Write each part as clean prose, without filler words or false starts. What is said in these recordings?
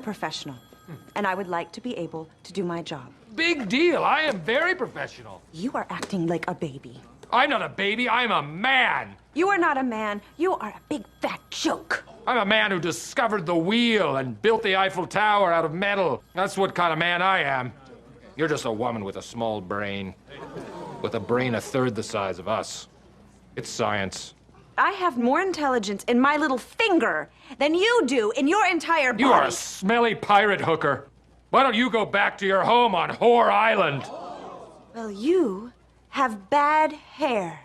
professional, and I would like to be able to do my job. Big deal. I am very professional. You are acting like a baby. I'm not a baby. I'm a man. You are not a man. You are a big fat joke. I'm a man who discovered the wheel and built the Eiffel Tower out of metal. That's what kind of man I am. You're just a woman with a small brain. With a brain a third the size of us. It's science. I have more intelligence in my little finger than you do in your entire body. You are a smelly pirate hooker. Why don't you go back to your home on Whore Island? Well, you have bad hair.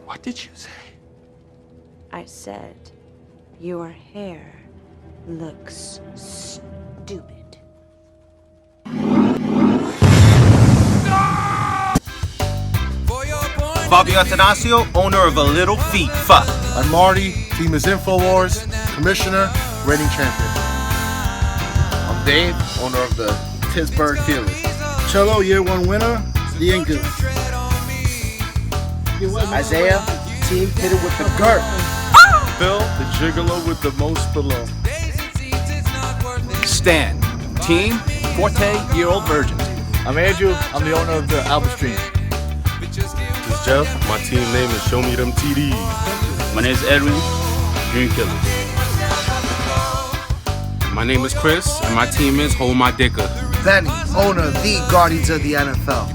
What did you say? I said, your hair looks stupid. Fabio Atanasio, owner of A Little Feet. I'm Marty, team is Infowars, commissioner, reigning champion. I'm Dave, owner of the Pittsburgh Steelers. Cello, year one winner, the Incas. Isaiah, team hit it with the GERT. Phil, the Gigolo with the most below. Stan, team Forte, year-old virgin. I'm Andrew, I'm the owner of the Albert Stream. This is Jeff, my team name is Show Me Them TDs. My name is Edwin, Dream Killers. My name is Chris, and my team is Hold My Dicker. Benny, owner of the Guardians of the NFL.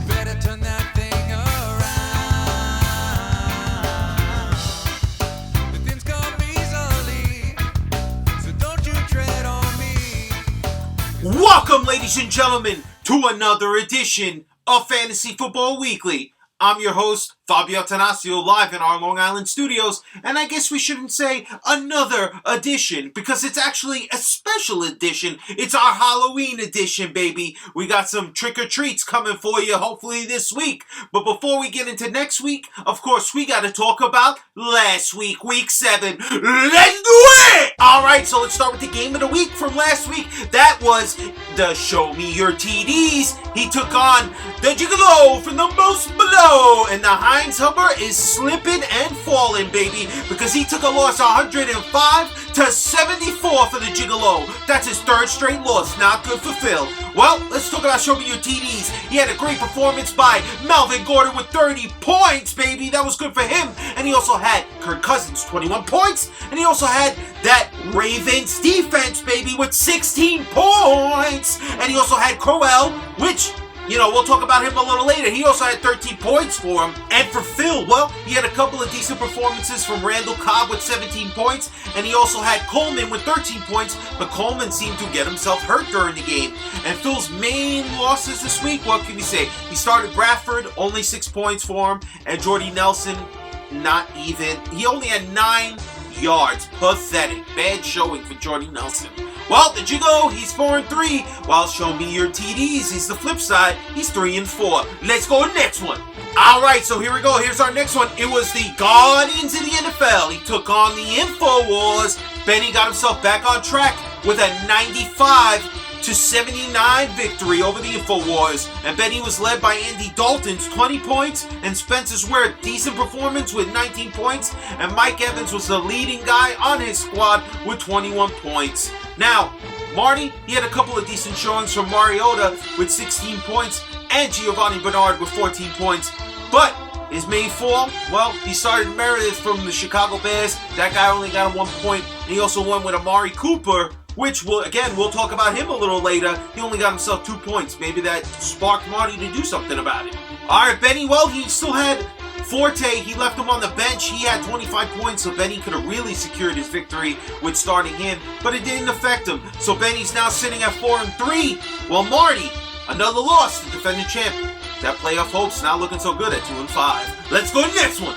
Welcome, ladies and gentlemen, to another edition of Fantasy Football Weekly. I'm your host, Fabio Atanasio, live in our Long Island studios, and I guess we shouldn't say another edition, because it's actually a special edition. It's our Halloween edition, baby. We got some trick-or-treats coming for you, hopefully this week. But before we get into next week, of course, we got to talk about last week, Week 7. Let's do it! Alright, so let's start with the game of the week from last week. That was the Show Me Your TDs. He took on the Gigolo from the most below, and the Heinz Hummer is slipping and falling, baby, because he took a loss 105 to 74 for the Gigolo. That's his third straight loss. Not good for Phil. Well, let's talk about Show Me Your TDs. He had a great performance by Melvin Gordon with 30 points, baby. That was good for him. And he also had Kirk Cousins, 21 points. And he also had that Ravens defense, baby, with 16 points. And he also had Crowell, which, you know, we'll talk about him a little later. He also had 13 points for him. And for Phil, well, he had a couple of decent performances from Randall Cobb with 17 points. And he also had Coleman with 13 points. But Coleman seemed to get himself hurt during the game. And Phil's main losses this week, what can you say? He started Bradford, only 6 points for him. And Jordy Nelson, not even. He only had 9 yards. Pathetic. Bad showing for Jordy Nelson. Well, the Gigolo, he's 4-3. While Show Me Your TDs, he's the flip side. He's 3-4. Let's go next one. All right, so here we go. Here's our next one. It was the Guardians of the NFL. He took on the Infowars. Benny got himself back on track with a 95-79 victory over the Infowars. And Benny was led by Andy Dalton's 20 points, and Spencer Ware, decent performance with 19 points, and Mike Evans was the leading guy on his squad with 21 points. Now, Marty, he had a couple of decent showings from Mariota with 16 points and Giovanni Bernard with 14 points. But his main fall, well, he started Meredith from the Chicago Bears. That guy only got him 1 point. And he also won with Amari Cooper, which, we'll talk about him a little later. He only got himself 2 points. Maybe that sparked Marty to do something about it. All right, Benny, well, he still had Forte. He left him on the bench. He had 25 points, so Benny could have really secured his victory with starting him, but it didn't affect him. So Benny's now sitting at 4-3, while Marty, another loss to defending champion. That playoff hope's not looking so good at 2-5. Let's go next one.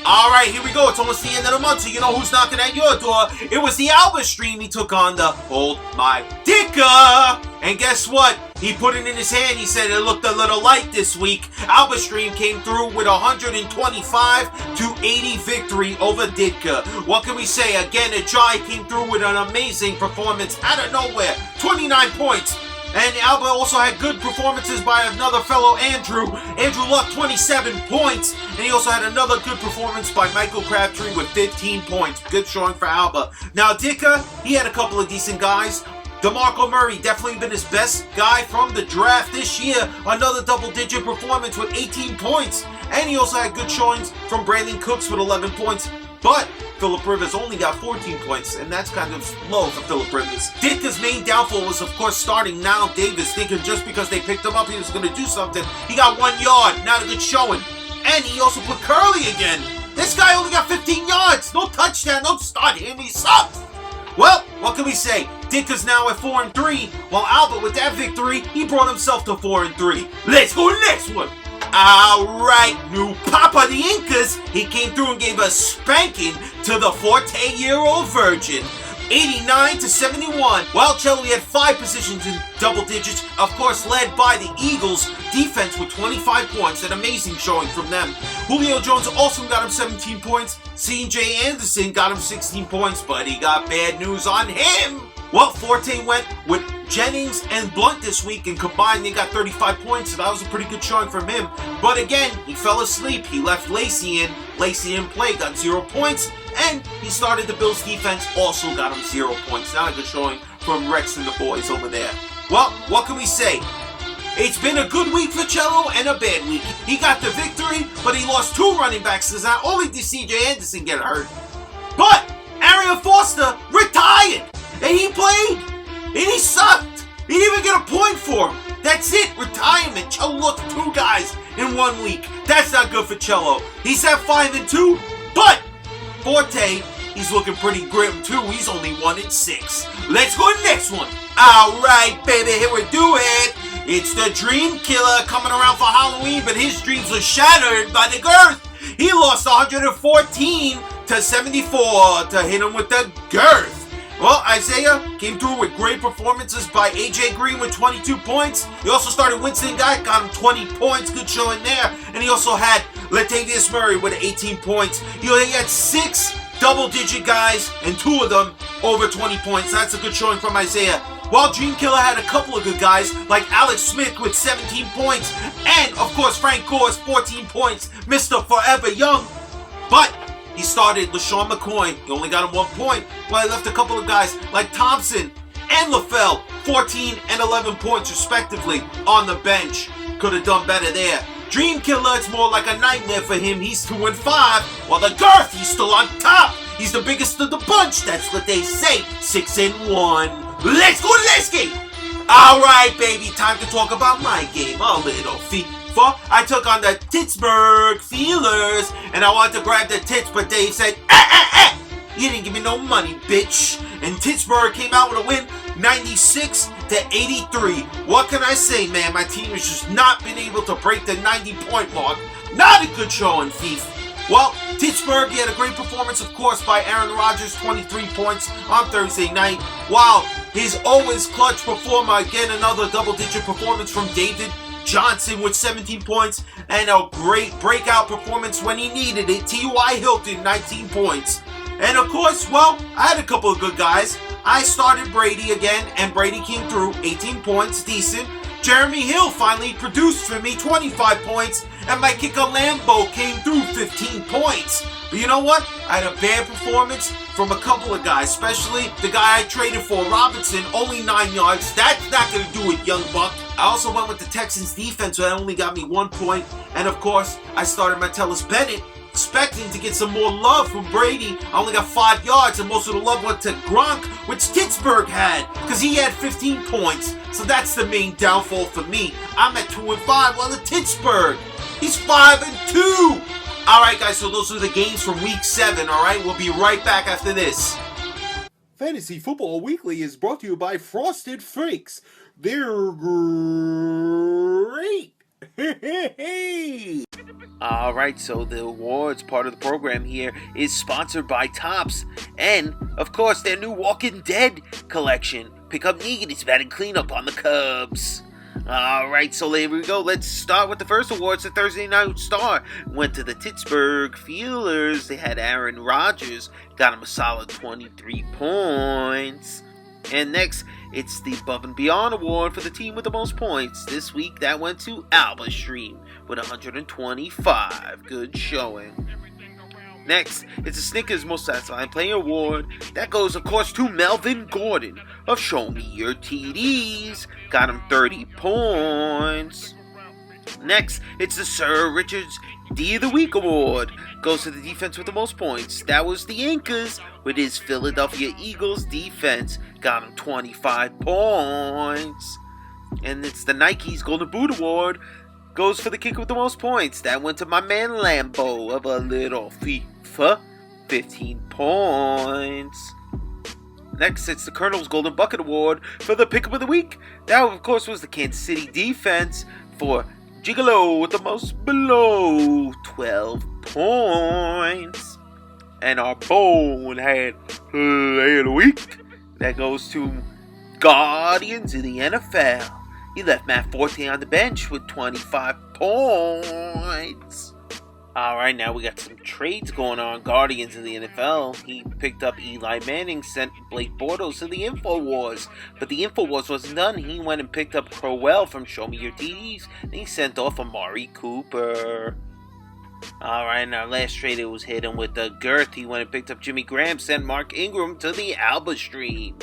All right, here we go. It's almost the end of the month, so you know who's knocking at your door. It was the Albert Stream. He took on the Hold My Dicker. And guess what? He put it in his hand. He said it looked a little light this week. Albert Stream came through with 125-80 victory over Ditka. What can we say? Again, Ajay came through with an amazing performance out of nowhere. 29 points. And Alba also had good performances by another fellow Andrew. Andrew Luck, 27 points. And he also had another good performance by Michael Crabtree with 15 points. Good showing for Alba. Now, Dicka, he had a couple of decent guys. DeMarco Murray, definitely been his best guy from the draft this year. Another double-digit performance with 18 points. And he also had good showings from Brandon Cooks with 11 points. But Phillip Rivers only got 14 points, and that's kind of low for Phillip Rivers. Ditka's main downfall was, of course, starting Now Davis, thinking just because they picked him up he was going to do something. He got 1 yard, not a good showing. And he also put Curley again. This guy only got 15 yards. No touchdown, don't start him, he sucks. Well, what can we say? Ditka's now at 4-3, while Albert, with that victory, he brought himself to 4-3. Let's go to the next one. Alright, new Papa the Incas, he came through and gave a spanking to the Forte-year-old virgin. 89-71. While Cello, he had 5 positions in double digits, of course led by the Eagles defense with 25 points, an amazing showing from them. Julio Jones also got him 17 points. C.J. Anderson got him 16 points, but he got bad news on him. Well, Forte went with Jennings and Blunt this week, and combined they got 35 points, so that was a pretty good showing from him. But again, he fell asleep. He left Lacey in. Lacey didn't play, got 0 points, and he started the Bills defense, also got him 0 points. Not a good showing from Rex and the boys over there. Well, what can we say? It's been a good week for Cello and a bad week. He got the victory, but he lost 2 running backs, because not only did C.J. Anderson get hurt, but Arian Foster retired. And he played, and he sucked. He didn't even get a point for him. That's it, retirement. Cello lost 2 guys in 1 week. That's not good for Cello. He's at 5-2, but Forte, he's looking pretty grim too. He's only 1-6. Let's go to the next one. All right, baby, here we do it. It's the Dream Killer coming around for Halloween, but his dreams were shattered by the girth. He lost 114-74 to hit him with the girth. Well, Isaiah came through with great performances by A.J. Green with 22 points. He also started Winston Guy, got him 20 points. Good showing there. And he also had Latavius Murray with 18 points. He had 6 double-digit guys, and 2 of them over 20 points. That's a good showing from Isaiah. While Dream Killer had a couple of good guys, like Alex Smith with 17 points. And, of course, Frank Gore's 14 points. Mr. Forever Young. But he started LaShawn McCoy. He only got him 1 point. While he left a couple of guys like Thompson and LaFell, 14 and 11 points respectively on the bench. Could have done better there. Dream Killer, it's more like a nightmare for him. He's 2-5. While the girth, he's still on top. He's the biggest of the bunch. That's what they say. 6-1. Let's go to this game. All right, baby. Time to talk about my game. A little FIFA. I took on the Pittsburgh Steelers, and I wanted to grab the tits, but Dave said, you didn't give me no money, bitch. And Pittsburgh came out with a win, 96-83. What can I say, man? My team has just not been able to break the 90-point mark. Not a good showing, FIFA. Well, Pittsburgh had a great performance, of course, by Aaron Rodgers, 23 points on Thursday night. While his always clutch performer, again, another double-digit performance from David Johnson with 17 points, and a great breakout performance when he needed it. T.Y. Hilton, 19 points. And of course, well, I had a couple of good guys. I started Brady again, and Brady came through, 18 points, decent. Jeremy Hill finally produced for me, 25 points, and my kicker Lambeau came through, 15 points. But you know what? I had a bad performance from a couple of guys, especially the guy I traded for, Robinson, only 9 yards. That's not going to do it, young buck. I also went with the Texans defense, so that only got me 1 point. And of course, I started Martellus Bennett, expecting to get some more love from Brady. I only got 5 yards, and most of the love went to Gronk, which Pittsburgh had, because he had 15 points. So that's the main downfall for me. I'm at 2-5, while the Pittsburgh, he's 5-2. All right, guys, so those are the games from Week 7, all right? We'll be right back after this. Fantasy Football Weekly is brought to you by Frosted Flakes. They're great. Alright, so the awards part of the program here is sponsored by Topps. And, of course, their new Walking Dead collection. Pick up Negan, it's batting cleanup on the Cubs. Alright, so there we go. Let's start with the first awards. The Thursday Night Star went to the Pittsburgh Steelers. They had Aaron Rodgers, got him a solid 23 points. And next, it's the Above and Beyond Award for the team with the most points. This week, that went to Alba Stream with 125. Good showing. Next, it's the Snickers Most Satisfying Player Award. That goes, of course, to Melvin Gordon of Show Me Your TDs. Got him 30 points. Next, it's the Sir Richards D of the Week Award. Goes to the defense with the most points. That was the Incas with his Philadelphia Eagles defense. Got him 25 points. And it's the Nike's Golden Boot Award. Goes for the kicker with the most points. That went to my man Lambo of a little FIFA. 15 points. Next, it's the Colonel's Golden Bucket Award for the Pickup of the Week. That, of course, was the Kansas City defense for Gigolo with the most below 12 points. And our Bonehead Player of the Week, that goes to Guardians of the NFL. He left Matt Forte on the bench with 25 points. Alright, now we got some trades going on. Guardians of the NFL. He picked up Eli Manning, sent Blake Bortles to the Infowars. But the Infowars wasn't done. He went and picked up Crowell from Show Me Your TDs. And he sent off Amari Cooper. Alright, in our last trade, it was hidden with Girth. He went and picked up Jimmy Graham, sent Mark Ingram to the Alba Stream.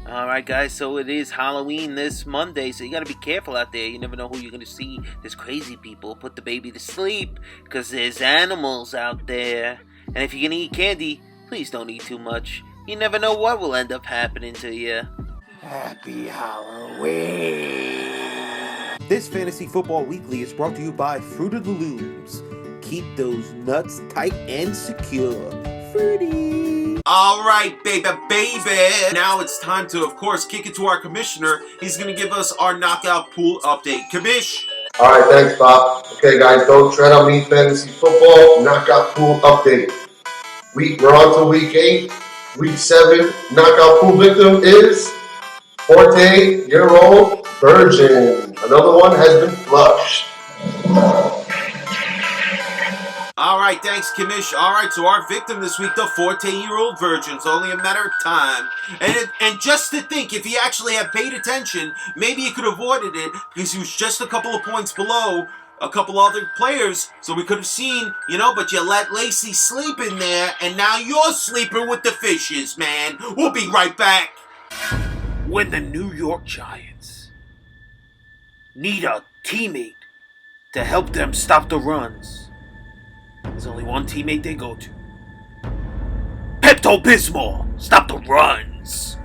Alright guys, so it is Halloween this Monday, so you gotta be careful out there. You never know who you're gonna see. There's crazy people. Put the baby to sleep, because there's animals out there. And if you're gonna eat candy, please don't eat too much. You never know what will end up happening to you. Happy Halloween! This Fantasy Football Weekly is brought to you by Fruit of the Looms. Keep those nuts tight and secure. Fruity! Alright, baby. Now it's time to, of course, kick it to our commissioner. He's going to give us our knockout pool update. Commish! Alright, thanks, Bob. Okay, guys, don't tread on me. Fantasy football knockout pool update. We're on to week 8. Week 7 knockout pool victim is 40-year-old virgin. Another one has been flushed. Alright, thanks, Commish. Alright, so our victim this week, the 14-year-old virgin. It's only a matter of time. And just to think, if he actually had paid attention, maybe he could have avoided it, because he was just a couple of points below a couple other players, so we could have seen, but you let Lacey sleep in there, and now you're sleeping with the fishes, man. We'll be right back. When the New York Giants need a teammate to help them stop the runs, there's only one teammate they go to. Pepto-Bismol! Stop the runs!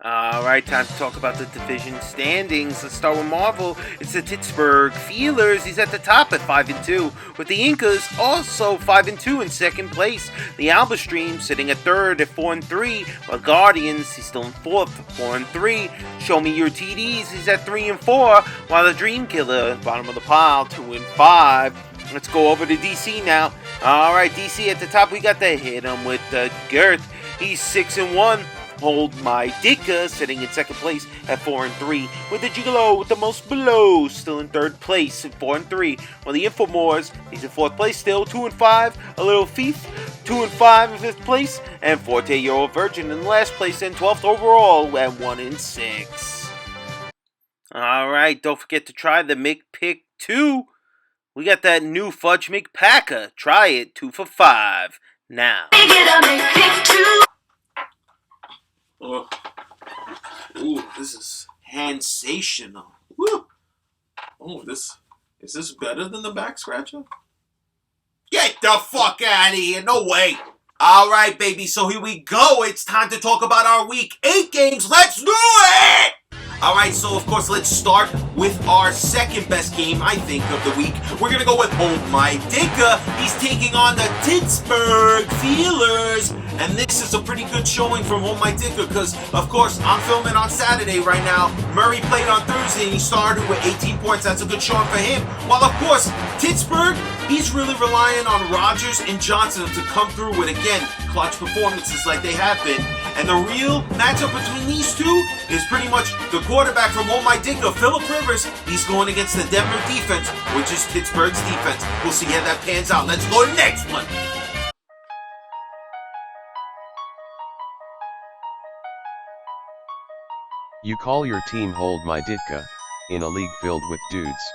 Alright, time to talk about the division standings. Let's start with Marvel. It's the Pittsburgh Steelers. He's at the top at 5-2. With the Incas also 5-2 in second place. The Alba Stream sitting at third at 4-3. While Guardians, he's still in fourth at 4-3. Show Me Your TDs, he's at 3-4. While the Dream Killer, bottom of the pile, 2-5. Let's go over to DC now. Alright, DC at the top, we got to hit him with Girth. He's 6-1. Hold My Dicka sitting in second place at 4-3. With the Gigolo with the most below, still in third place at 4-3. While the Infowars, he's in fourth place still, 2-5. A little Thief, 2-5 in fifth place. And 40-year-old virgin in last place and 12th overall at 1-6. Alright, don't forget to try the McPick 2. We got that new Fudge McPacker. Try it, 2 for $5 now. Oh. Ooh, this is sensational. Woo. Oh, is this better than the back scratcher? Get the fuck out of here. No way. All right, baby. So here we go. It's time to talk about our week 8 games. Let's do it. All right, so of course, let's start with our second best game, I think, of the week. We're going to go with Hold My Dicka. He's taking on the Pittsburgh Steelers. And this is a pretty good showing from Hold My Dicka because, of course, I'm filming on Saturday right now. Murray played on Thursday and he started with 18 points. That's a good showing for him. While, of course, Pittsburgh, he's really relying on Rodgers and Johnson to come through with, again, clutch performances like they have been. And the real matchup between these two is pretty much the quarterback from Hold My Dicka, Phillip Rivers. He's going against the Denver defense, which is Pittsburgh's defense. We'll see how that pans out. Let's go to the next one. You call your team Hold My Ditka, in a league filled with dudes.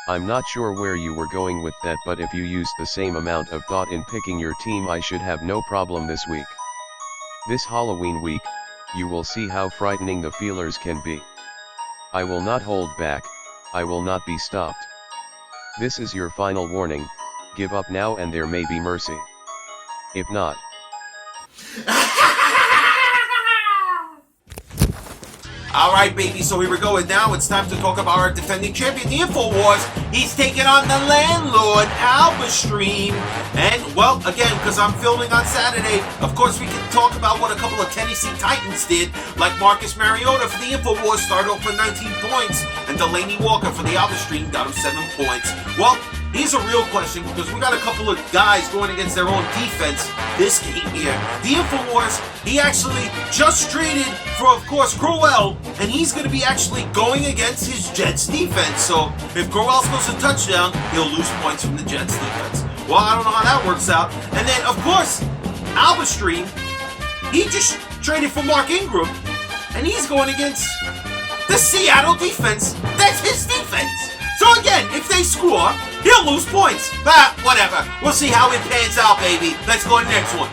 I'm not sure where you were going with that, but if you used the same amount of thought in picking your team, I should have no problem this week. This Halloween week, you will see how frightening the feelers can be. I will not hold back, I will not be stopped. This is your final warning, give up now and there may be mercy. If not. Alright, baby, so here we go. And now it's time to talk about our defending champion, the Infowars. He's taking on the landlord, Albustream. And, well, again, because I'm filming on Saturday, of course we can talk about what a couple of Tennessee Titans did, like Marcus Mariota for the Infowars started off with 19 points, and Delaney Walker for the Albustream got him 7 points. Well, here's a real question, because we got a couple of guys going against their own defense this game here. The Infowars, he actually just traded for, of course, Crowell, and he's going to be actually going against his Jets defense. So if Crowell scores a touchdown, he'll lose points from the Jets defense. Well, I don't know how that works out. And then, of course, Albustream, he just traded for Mark Ingram, and he's going against the Seattle defense. That's his defense. So again, if they score, he'll lose points. But whatever. We'll see how it pans out, baby. Let's go to the next one.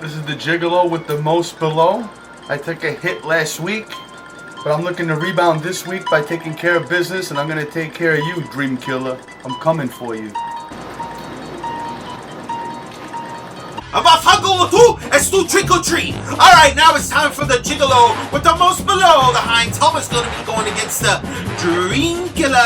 This is the Gigolo with the most below. I took a hit last week, but I'm looking to rebound this week by taking care of business, and I'm going to take care of you, Dream Killer. I'm coming for you. It's to trick or treat. Alright, now it's time for the Gigolo with the most below. The Heinz Hummer's going to be going against the Dream Killer.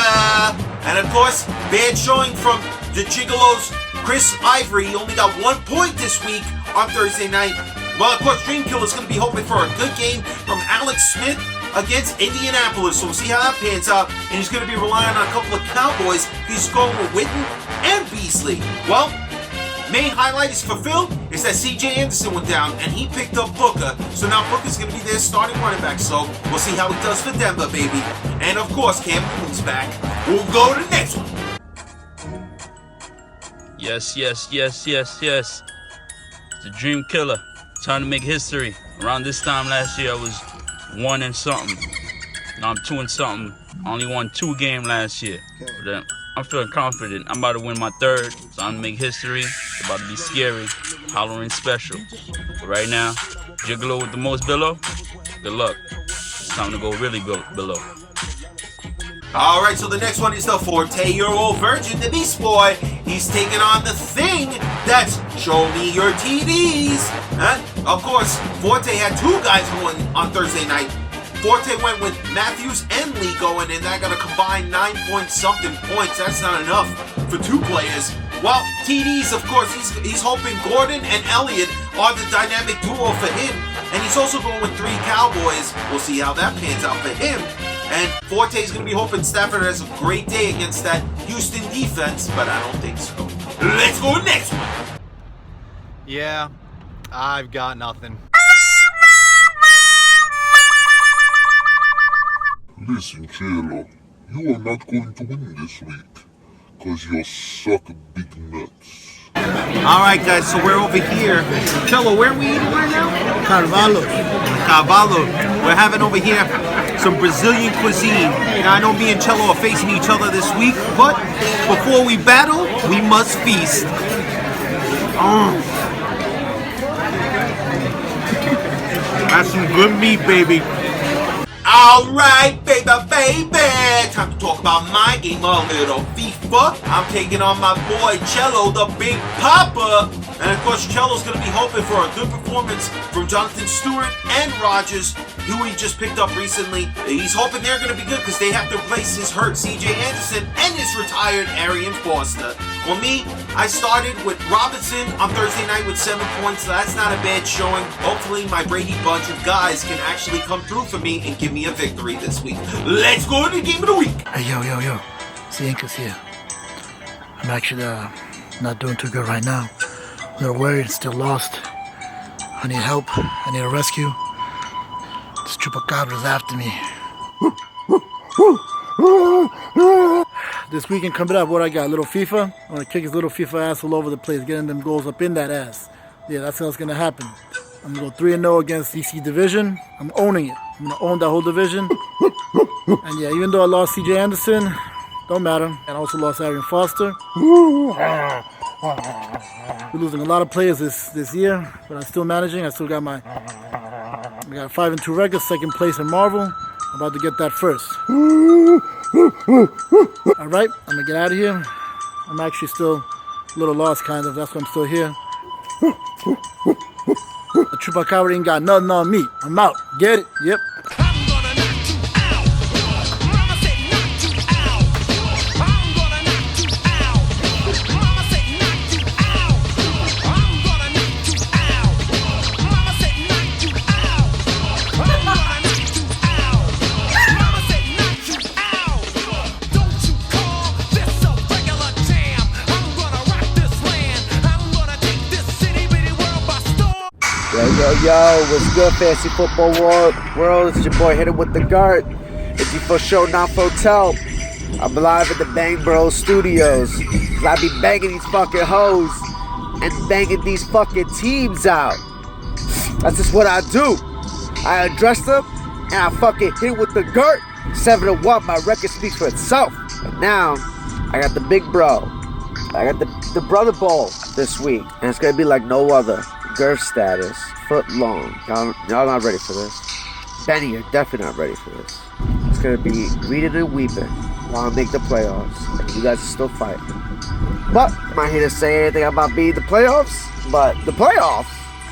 And of course, bad showing from the Gigolo's Chris Ivory. He only got 1 point this week on Thursday night. Well, of course, Dream Killer's going to be hoping for a good game from Alex Smith against Indianapolis. So we'll see how that pans out. And he's going to be relying on a couple of Cowboys. He's going with Witten and Beasley. Well, main highlight is for Phil is that C.J. Anderson went down and he picked up Booker. So now Booker's going to be their starting running back. So we'll see how he does for Denver, baby. And of course, Cam Newton's back. We'll go to the next one. Yes. The Dream Killer. Trying to make history. Around this time last year, I was 1 and something. Now I'm 2 and something. I only won 2 games last year. But I'm feeling confident. I'm about to win my 3rd. So I'm going to make history. It's about to be scary. Halloween special. But right now, Gigolo with the most below. Good luck. It's time to go really below. Alright, so the next one is the 40-year-old virgin, the Beast Boy. He's taking on the thing that's Show Me Your TDs. And, of course, Forte had 2 guys going on Thursday night. Forte went with Matthews and Lee going, and that got a combined 9-point-something points. That's not enough for 2 players. Well, TDs, of course, he's hoping Gordon and Elliott are the dynamic duo for him. And he's also going with 3 Cowboys. We'll see how that pans out for him. And Forte's going to be hoping Stafford has a great day against that Houston defense, but I don't think so. Let's go next one. Yeah, I've got nothing. Listen, Cello, you are not going to win this week, because you suck big nuts. Alright guys, so we're over here. Cello, where are we eating right now? Carvalho. We're having over here some Brazilian cuisine. Now I know me and Cello are facing each other this week, but before we battle, we must feast. That's some good meat, baby. Alright, baby. Time to talk about my game, a little FIFA. I'm taking on my boy Cello, the Big Papa. And of course, Cello's going to be hoping for a good performance from Jonathan Stewart and Rodgers, who he just picked up recently. He's hoping they're going to be good because they have to replace his hurt C.J. Anderson and his retired Arian Foster. Well, me, I started with Robinson on Thursday night with 7 points. So that's not a bad showing. Hopefully, my Brady bunch of guys can actually come through for me and give me a victory this week. Let's go to the game of the week. Hey, yo. Cienca's here. I'm actually not doing too good right now. A little worried, still lost. I need help. I need a rescue. This chupacabra's after me. This weekend coming up, what I got? Little FIFA. I'm gonna kick his little FIFA ass all over the place, getting them goals up in that ass. Yeah, that's how it's gonna happen. I'm gonna go 3-0 against DC Division. I'm owning it. I'm gonna own that whole division. And yeah, even though I lost CJ Anderson, don't matter. And I also lost Arian Foster. We're losing a lot of players this year, but I'm still managing. I still got I got a 5-2 record, second place in Marvel. I'm about to get that first. All right, I'm gonna get out of here. I'm actually still a little lost, kind of. That's why I'm still here. The Chupacabra ain't got nothing on me. I'm out. Get it? Yep. Yo, what's good, fantasy football world? It's your boy, Hit It With The Gart. If you for show, not for tell. I'm live at the Bang Bros Studios. I be banging these fucking hoes and banging these fucking teams out. That's just what I do. I address them and I fucking hit it with the Gart. 7-1, my record speaks for itself. But now, I got the big bro. I got the brother bowl this week. And it's gonna be like no other. Girth status, foot long. Y'all not ready for this. Benny, you're definitely not ready for this. It's gonna be reading and weeping while I make the playoffs. And you guys are still fighting. But I'm not here to say anything about being the playoffs. But the playoffs?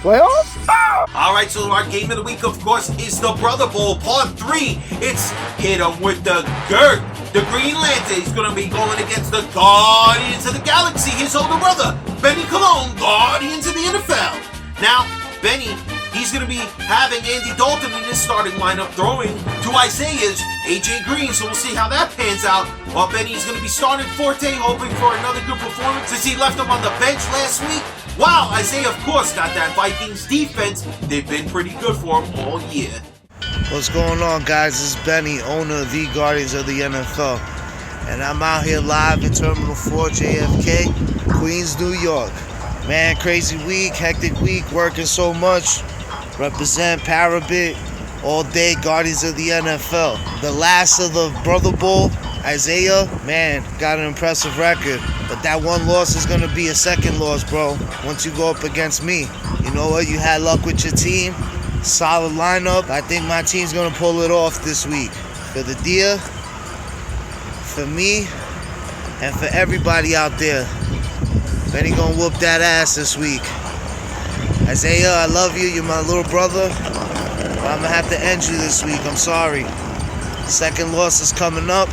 Alright, so our game of the week, of course, is the Brother Bowl, part 3. It's Hit 'em with the Gert. The Green Lantern is going to be going against the Guardians of the Galaxy, his older brother, Benny Cologne, Guardians of the NFL. Now, Benny, he's going to be having Andy Dalton in his starting lineup, throwing to Isaiah's AJ Green, so we'll see how that pans out. While Benny's going to be starting Forte, hoping for another good performance since he left him on the bench last week. Wow, Isaiah, of course, got that Vikings defense. They've been pretty good for him all year. What's going on, guys? This is Benny, owner of the Guardians of the NFL. And I'm out here live in Terminal 4, JFK, Queens, New York. Man, crazy week, hectic week, working so much. Represent Parabit all day, Guardians of the NFL. The last of the Brother Bowl, Isaiah, man, got an impressive record. But that one loss is going to be a second loss, bro. Once you go up against me. You know what? You had luck with your team. Solid lineup. I think my team's going to pull it off this week. For the deer, for me, and for everybody out there. Benny going to whoop that ass this week. Isaiah, I love you. You're my little brother. But I'm going to have to end you this week. I'm sorry. Second loss is coming up.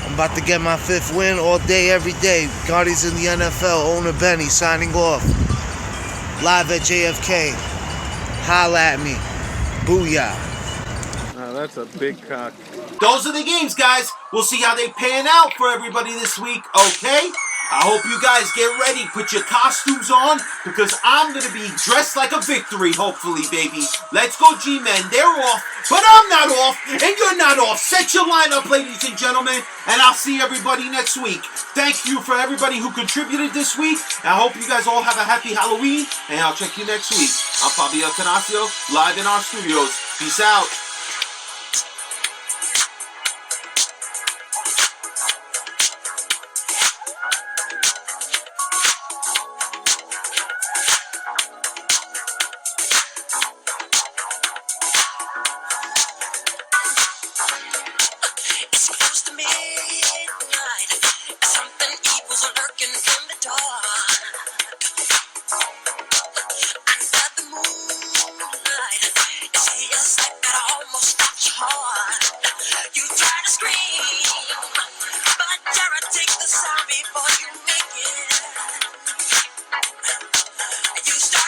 I'm about to get my 5th win all day, every day. Guardians in the NFL, owner Benny, signing off. Live at JFK. Holla at me. Booyah. Now that's a big cock. Those are the games, guys. We'll see how they pan out for everybody this week, okay? I hope you guys get ready. Put your costumes on, because I'm going to be dressed like a victory, hopefully, baby. Let's go, G-Men. They're off, but I'm not off, and you're not off. Set your lineup, ladies and gentlemen, and I'll see everybody next week. Thank you for everybody who contributed this week. I hope you guys all have a happy Halloween, and I'll check you next week. I'm Fabio Tanasio, live in our studios. Peace out. You try to scream.